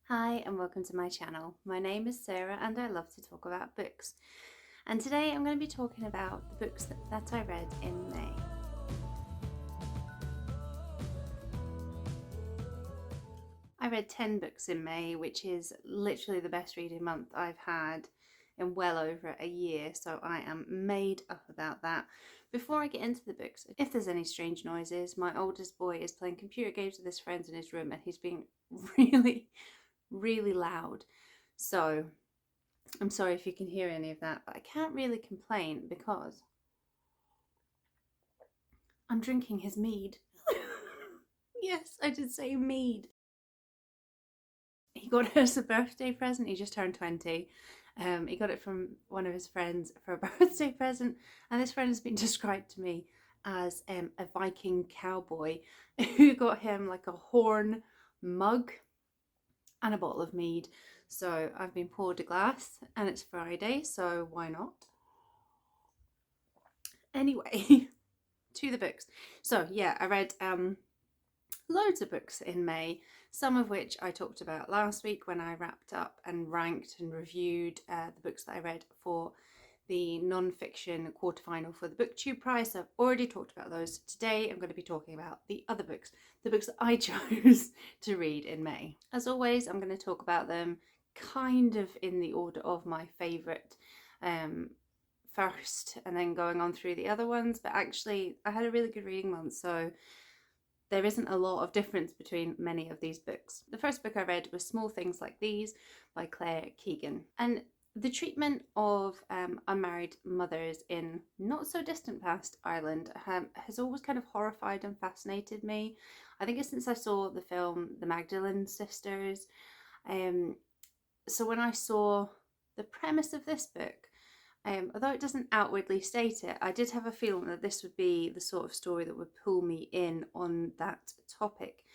Hi and welcome to my channel. My name is Sarah and I love to talk about books. And today I'm going to be talking about the books that I read in May. I read 10 books in May, which is literally the best reading month I've had in well over a year, so I am made up about that. Before I get into the books, if there's any strange noises, my oldest boy is playing computer games with his friends in his room and he's being really loud. So I'm sorry if you can hear any of that, but I can't really complain because I'm drinking his mead. Yes, I did say mead. He got it as a birthday present. He just turned 20. He got it from one of his friends for a birthday present, and this friend has been described to me as a Viking cowboy who got him like a horn mug and a bottle of mead. So I've been poured a glass and it's Friday, so why not? Anyway, to the books. So yeah, I read loads of books in May, some of which I talked about last week when I wrapped up and ranked and reviewed the books that I read for the non-fiction quarterfinal for the Booktube Prize. So I've already talked about those. Today I'm going to be talking about the other books, the books that I chose to read in May. As always, I'm going to talk about them kind of in the order of my favourite first and then going on through the other ones, but actually I had a really good reading month, so there isn't a lot of difference between many of these books. The first book I read was Small Things Like These by Keegan. And the treatment of unmarried mothers in not so distant past Ireland has always kind of horrified and fascinated me. I think it's since I saw the film The Magdalene Sisters. So when I saw the premise of this book, although it doesn't outwardly state it, I did have a feeling that this would be the sort of story that would pull me in on that topic.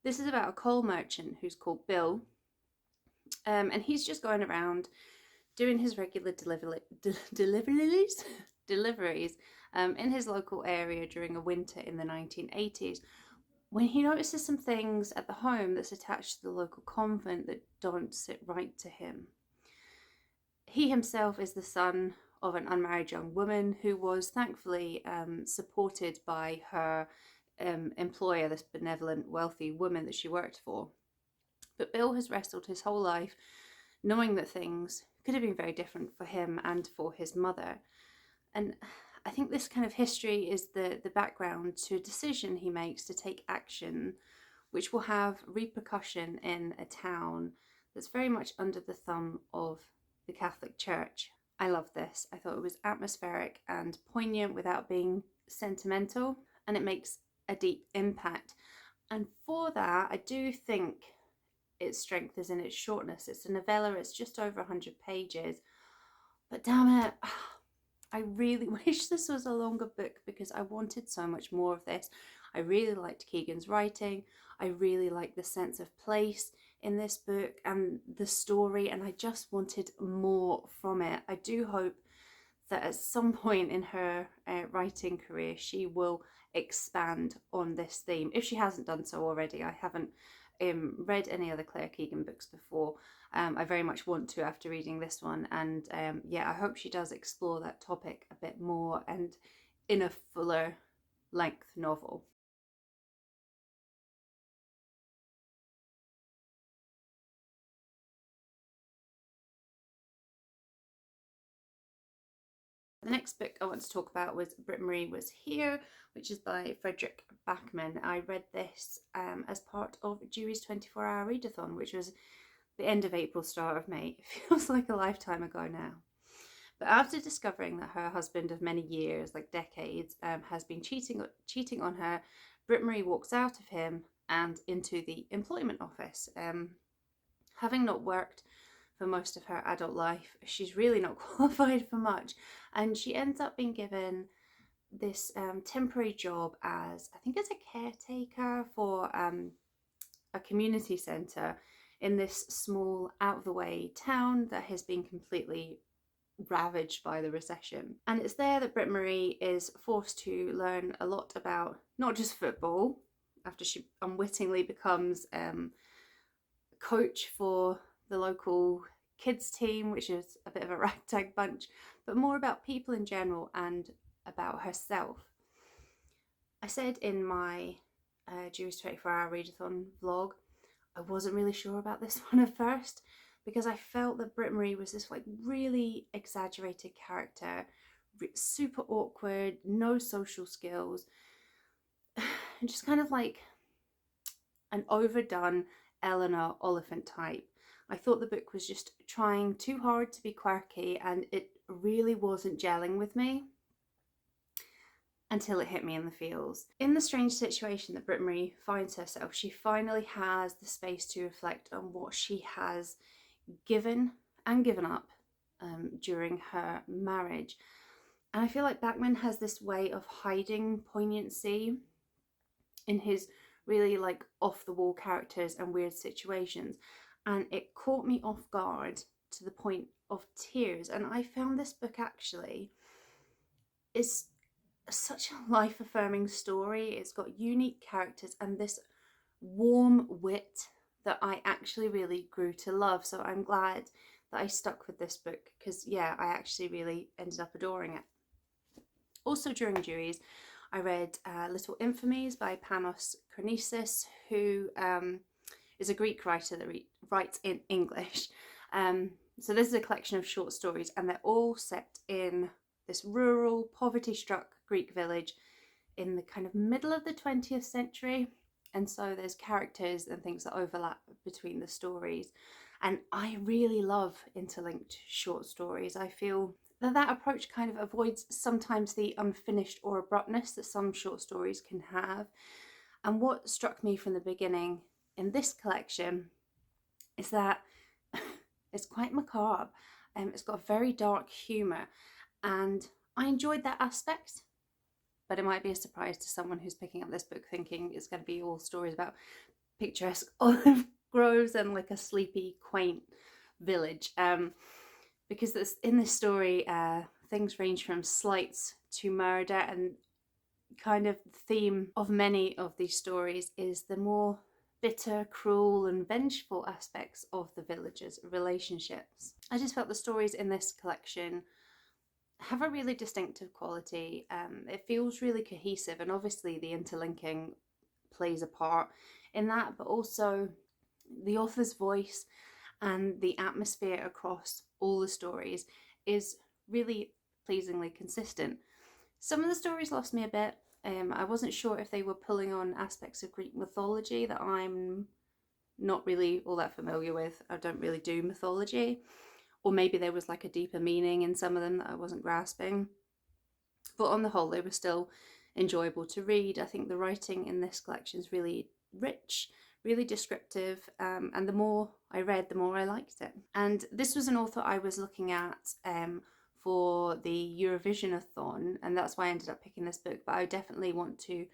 This is about a coal merchant who's called Bill, and he's just going around doing his regular deliveries in his local area during a winter in the 1980s, when he notices some things at the home that's attached to the local convent that don't sit right to him. He himself is the son of an unmarried young woman who was thankfully supported by her employer, this benevolent, wealthy woman that she worked for. But Bill has wrestled his whole life knowing that things could have been very different for him and for his mother. And I think this kind of history is the background to a decision he makes to take action which will have repercussion in a town that's very much under the thumb of the Catholic Church. I love this. I thought it was atmospheric and poignant without being sentimental, and it makes a deep impact. And for that, I do think its strength is in its shortness. It's a novella, it's just over 100 pages, but damn it, I really wish this was a longer book because I wanted so much more of this. I really liked Keegan's writing. I really liked the sense of place in this book and the story, and I just wanted more from it. I do hope that at some point in her writing career she will expand on this theme, if she hasn't done so already. I haven't read any other Claire Keegan books before. I very much want to after reading this one, and yeah, I hope she does explore that topic a bit more and in a fuller length novel. The next book I want to talk about was Britt-Marie Was Here, which is by Fredrik Backman. I read this as part of Dewey's 24-hour readathon, which was the end of April, start of May. It feels like a lifetime ago now. But after discovering that her husband of many years, like decades, has been cheating on her, Britt-Marie walks out of him and into the employment office. Having not worked for most of her adult life, she's really not qualified for much, and she ends up being given this temporary job as, I think it's a caretaker for a community centre in this small out of the way town that has been completely ravaged by the recession. And it's there that Britt-Marie is forced to learn a lot about not just football, after she unwittingly becomes coach for the local kids team, which is a bit of a ragtag bunch, but more about people in general and about herself. I said in my Jewish 24-hour readathon vlog, I wasn't really sure about this one at first, because I felt that Britt-Marie was this like really exaggerated character, super awkward, no social skills, just kind of like an overdone Eleanor Oliphant type. I thought the book was just trying too hard to be quirky, and it really wasn't gelling with me until it hit me in the feels. In the strange situation that Britt-Marie finds herself, she finally has the space to reflect on what she has given and given up during her marriage. And I feel like Backman has this way of hiding poignancy in his really like off-the-wall characters and weird situations. And it caught me off guard to the point of tears. And I found this book actually is such a life-affirming story. It's got unique characters and this warm wit that I actually really grew to love. So I'm glad that I stuck with this book, because yeah, I actually really ended up adoring it. Also during Jewies, I read Little Infamies by Panos Karnezis, who is a Greek writer that writes in English. So this is a collection of short stories, and they're all set in this rural, poverty-struck Greek village in the kind of middle of the 20th century. And so there's characters and things that overlap between the stories. And I really love interlinked short stories. I feel that approach kind of avoids sometimes the unfinished or abruptness that some short stories can have. And what struck me from the beginning in this collection is that it's quite macabre. It's got a very dark humour, and I enjoyed that aspect. But it might be a surprise to someone who's picking up this book thinking it's going to be all stories about picturesque olive groves and like a sleepy, quaint village. Because in this story, things range from slights to murder, and kind of the theme of many of these stories is the more bitter, cruel and vengeful aspects of the villagers' relationships. I just felt the stories in this collection have a really distinctive quality. It feels really cohesive, and obviously the interlinking plays a part in that, but also the author's voice and the atmosphere across all the stories is really pleasingly consistent. Some of the stories lost me a bit. I wasn't sure if they were pulling on aspects of Greek mythology that I'm not really all that familiar with. I don't really do mythology. Or maybe there was like a deeper meaning in some of them that I wasn't grasping. But on the whole, they were still enjoyable to read. I think the writing in this collection is really rich, really descriptive, and the more I read, the more I liked it. And this was an author I was looking at for the Eurovision-a-thon, and that's why I ended up picking this book, but I definitely want to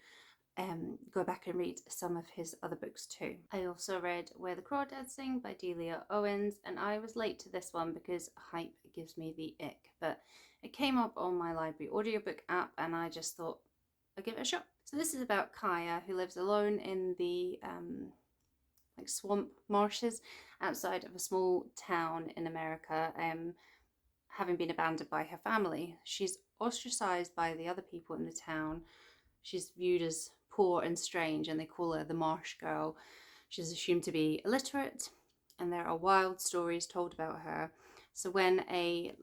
go back and read some of his other books too. I also read Where the Crawdads Sing by Delia Owens, and I was late to this one because hype gives me the ick, but it came up on my library audiobook app and I just thought I'd give it a shot. So this is about Kaya, who lives alone in the like swamp marshes outside of a small town in America, having been abandoned by her family. She's ostracized by the other people in the town. She's viewed as poor and strange, and they call her the Marsh Girl. She's assumed to be illiterate, and there are wild stories told about her. So when a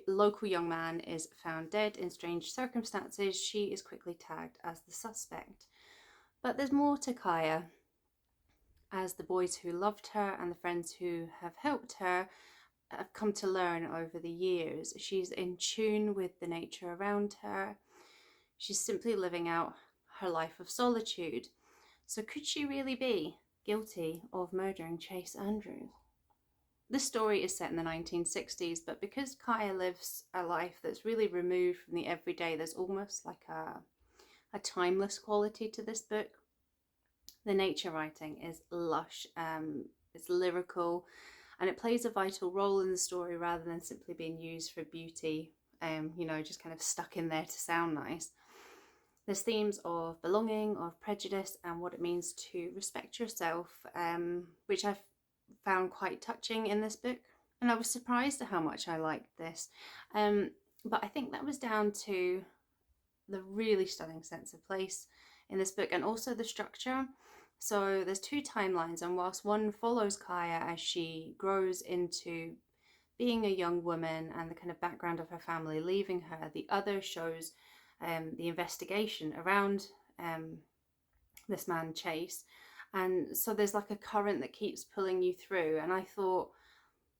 local young man is found dead in strange circumstances, she is quickly tagged as the suspect. But there's more to Kaya, as the boys who loved her and the friends who have helped her have come to learn over the years. She's in tune with the nature around her. She's simply living out her life of solitude. So could she really be guilty of murdering Chase Andrews? This story is set in the 1960s, but because Kaya lives a life that's really removed from the everyday, there's almost like a timeless quality to this book. The nature writing is lush, it's lyrical, and it plays a vital role in the story rather than simply being used for beauty, you know, just kind of stuck in there to sound nice. There's themes of belonging, of prejudice, and what it means to respect yourself, which I found quite touching in this book, and I was surprised at how much I liked this. But I think that was down to the really stunning sense of place in this book, and also the structure. So there's two timelines, and whilst one follows Kaya as she grows into being a young woman and the kind of background of her family leaving her, the other shows the investigation around this man Chase. And so there's like a current that keeps pulling you through, and I thought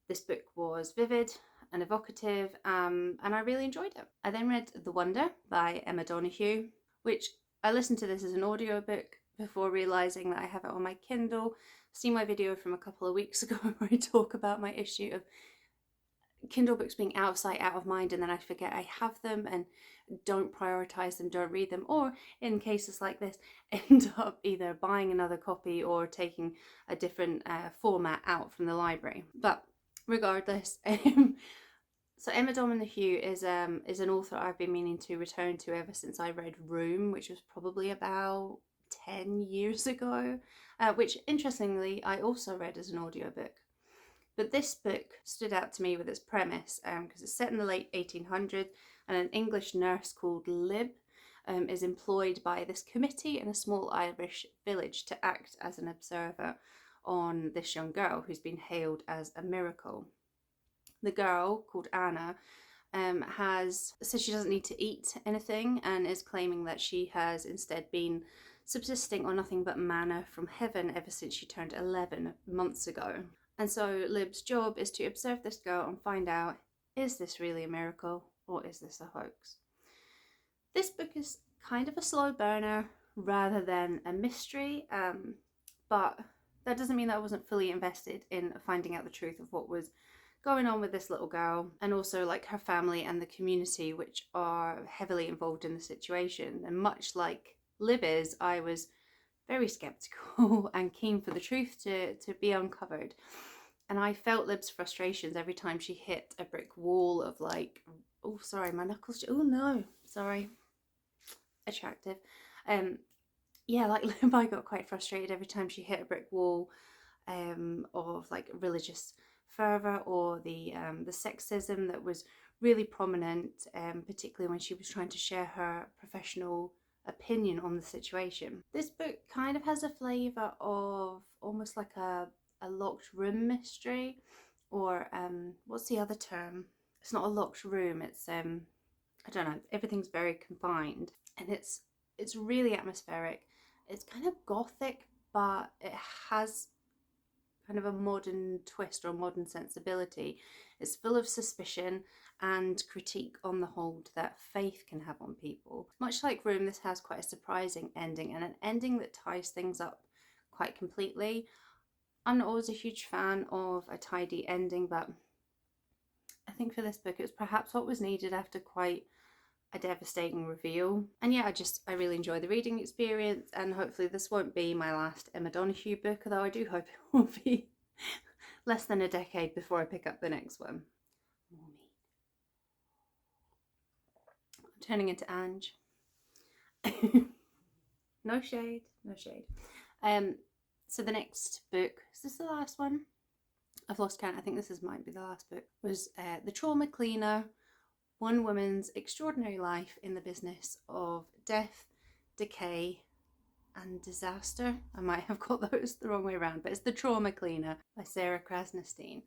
this book was vivid and evocative, and I really enjoyed it. I then read The Wonder by Emma Donoghue, which I listened to this as an audiobook before realising that I have it on my Kindle. See my video from a couple of weeks ago where I talk about my issue of Kindle books being out of sight, out of mind, and then I forget I have them and don't prioritise them, don't read them, or in cases like this, end up either buying another copy or taking a different format out from the library. But regardless, so Emma Donoghue is an author I've been meaning to return to ever since I read Room, which was probably about 10 years ago, which interestingly I also read as an audiobook. But this book stood out to me with its premise, because it's set in the late 1800s, and an English nurse called Lib is employed by this committee in a small Irish village to act as an observer on this young girl who's been hailed as a miracle. The girl, called Anna, says she doesn't need to eat anything, and is claiming that she has instead been subsisting on nothing but manna from heaven ever since she turned 11 months ago. And so Lib's job is to observe this girl and find out, is this really a miracle or is this a hoax? This book is kind of a slow burner rather than a mystery, but that doesn't mean that I wasn't fully invested in finding out the truth of what was going on with this little girl, and also like her family and the community, which are heavily involved in the situation. And much like Lib is, I was very skeptical and keen for the truth to be uncovered. And I felt Lib's frustrations every time she hit a brick wall of like, oh sorry, my knuckles, oh no, sorry, attractive. Yeah, like Lib, I got quite frustrated every time she hit a brick wall of like religious fervour, or the sexism that was really prominent, particularly when she was trying to share her professional opinion on the situation. This book kind of has a flavour of almost like a locked room mystery, or what's the other term? It's not a locked room, it's I don't know, everything's very confined, and it's really atmospheric. It's kind of gothic, but it has kind of a modern twist or modern sensibility. It's full of suspicion and critique on the hold that faith can have on people. Much like Room, this has quite a surprising ending, and an ending that ties things up quite completely. I'm not always a huge fan of a tidy ending, but I think for this book it was perhaps what was needed after quite a devastating reveal. And yeah, I really enjoy the reading experience, and hopefully this won't be my last Emma Donoghue book, although I do hope it will be less than a decade before I pick up the next one. More me. I'm turning into Ange. No shade, no shade. So the next book, is this the last one? I've lost count, I think this might be the last book, was The Trauma Cleaner, One Woman's Extraordinary Life in the Business of Death, Decay and Disaster. I might have got those the wrong way around, but it's The Trauma Cleaner by Sarah Krasnostein.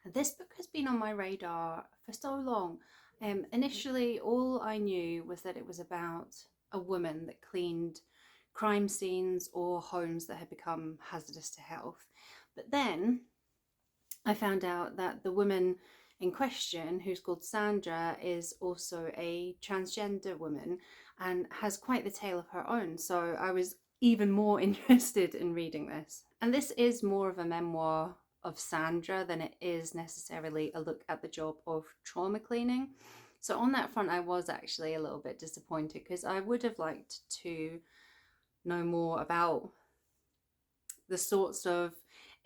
And this book has been on my radar for so long. Initially, all I knew was that it was about a woman that cleaned crime scenes or homes that had become hazardous to health. But then I found out that the woman in question, who's called Sandra, is also a transgender woman and has quite the tale of her own. So I was even more interested in reading this. And this is more of a memoir of Sandra than it is necessarily a look at the job of trauma cleaning. So on that front, I was actually a little bit disappointed, because I would have liked to know more about the sorts of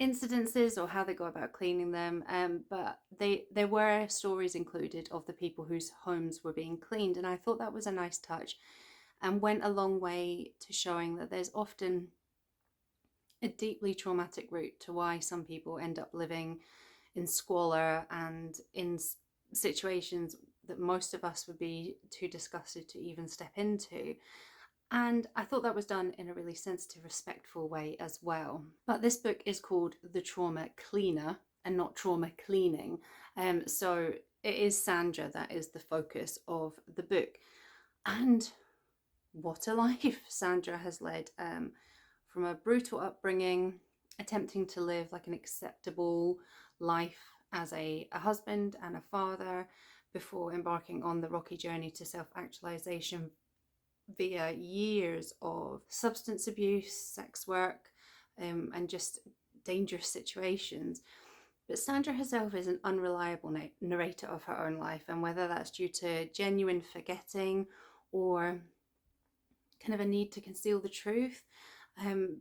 incidences or how they go about cleaning them, but there were stories included of the people whose homes were being cleaned, and I thought that was a nice touch and went a long way to showing that there's often a deeply traumatic route to why some people end up living in squalor and in situations that most of us would be too disgusted to even step into. And I thought that was done in a really sensitive, respectful way as well. But this book is called The Trauma Cleaner and not Trauma Cleaning. So it is Sandra that is the focus of the book. And what a life Sandra has led, from a brutal upbringing, attempting to live like an acceptable life as a husband and a father before embarking on the rocky journey to self-actualization via years of substance abuse, sex work, and just dangerous situations. But Sandra herself is an unreliable narrator of her own life, and whether that's due to genuine forgetting or kind of a need to conceal the truth,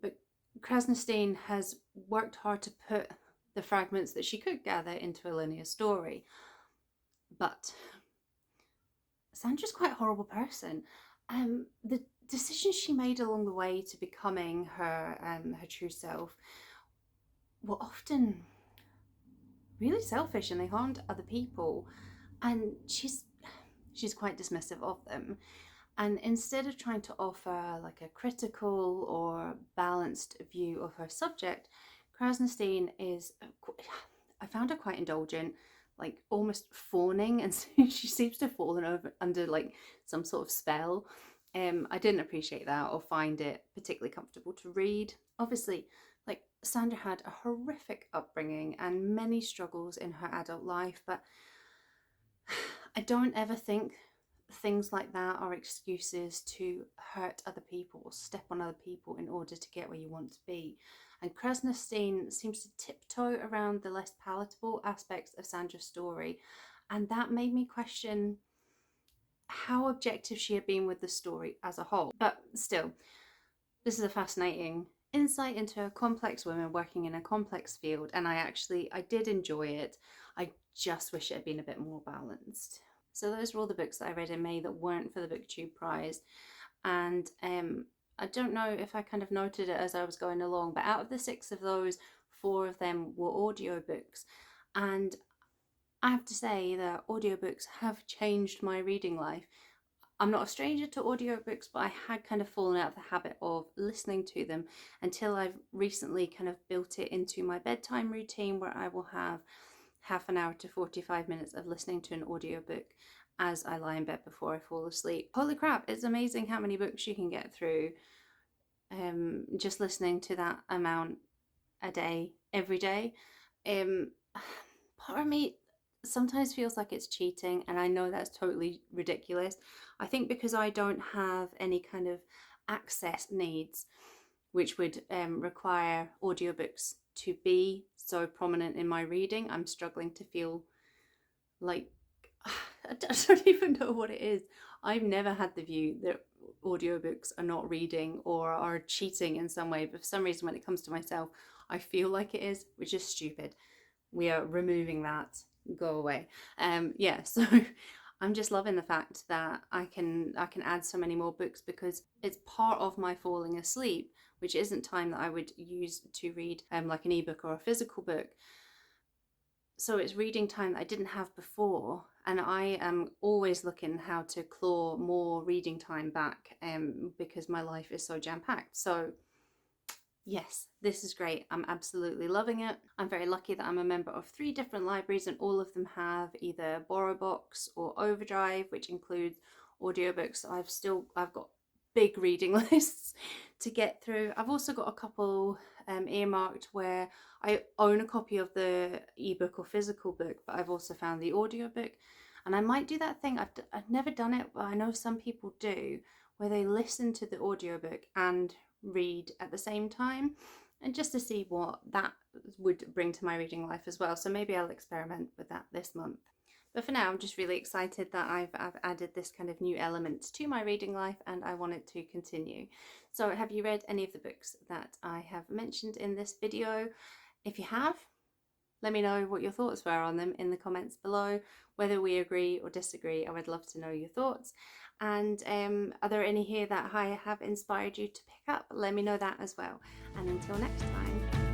but Krasnostein has worked hard to put the fragments that she could gather into a linear story. But Sandra's quite a horrible person. The decisions she made along the way to becoming her true self were often really selfish, and they harmed other people, and she's quite dismissive of them. And instead of trying to offer like a critical or balanced view of her subject, Krasnostein is, I found her quite indulgent, like almost fawning, and she seems to have fallen under like some sort of spell. I didn't appreciate that or find it particularly comfortable to read. Obviously, like Sandra had a horrific upbringing and many struggles in her adult life, but I don't ever think things like that are excuses to hurt other people or step on other people in order to get where you want to be. And Krasnostein seems to tiptoe around the less palatable aspects of Sandra's story, and that made me question how objective she had been with the story as a whole. But still, this is a fascinating insight into a complex woman working in a complex field, and I did enjoy it. I just wish it had been a bit more balanced. So those were all the books that I read in May that weren't for the Booktube Prize. And I don't know if I kind of noted it as I was going along, but out of the 6 of those, 4 of them were audiobooks. And I have to say that audiobooks have changed my reading life. I'm not a stranger to audiobooks, but I had kind of fallen out of the habit of listening to them until I've recently kind of built it into my bedtime routine, where I will have half an hour to 45 minutes of listening to an audiobook as I lie in bed before I fall asleep. Holy crap, it's amazing how many books you can get through just listening to that amount a day, every day. Part of me sometimes feels like it's cheating, and I know that's totally ridiculous. I think because I don't have any kind of access needs, which would require audiobooks to be so prominent in my reading, I'm struggling to feel like, I don't even know what it is. I've never had the view that audiobooks are not reading or are cheating in some way, but for some reason when it comes to myself, I feel like it is, which is stupid. We are removing that. Go away. Yeah, so I'm just loving the fact that I can add so many more books, because it's part of my falling asleep, which isn't time that I would use to read like an ebook or a physical book. So it's reading time that I didn't have before, and I am always looking how to claw more reading time back, because my life is so jam-packed. So yes, this is great. I'm absolutely loving it. I'm very lucky that I'm a member of 3 different libraries, and all of them have either BorrowBox or Overdrive, which includes audiobooks. I've got big reading lists to get through. I've also got a couple earmarked where I own a copy of the ebook or physical book, but I've also found the audiobook. And I might do that thing, I've never done it, but I know some people do, where they listen to the audiobook and read at the same time, and just to see what that would bring to my reading life as well. So maybe I'll experiment with that this month. But for now, I'm just really excited that I've added this kind of new element to my reading life, and I want it to continue. So have you read any of the books that I have mentioned in this video? If you have, Let me know what your thoughts were on them in the comments below, whether we agree or disagree. I would love to know your thoughts. And are there any here that I have inspired you to pick up? Let me know that as well. And until next time.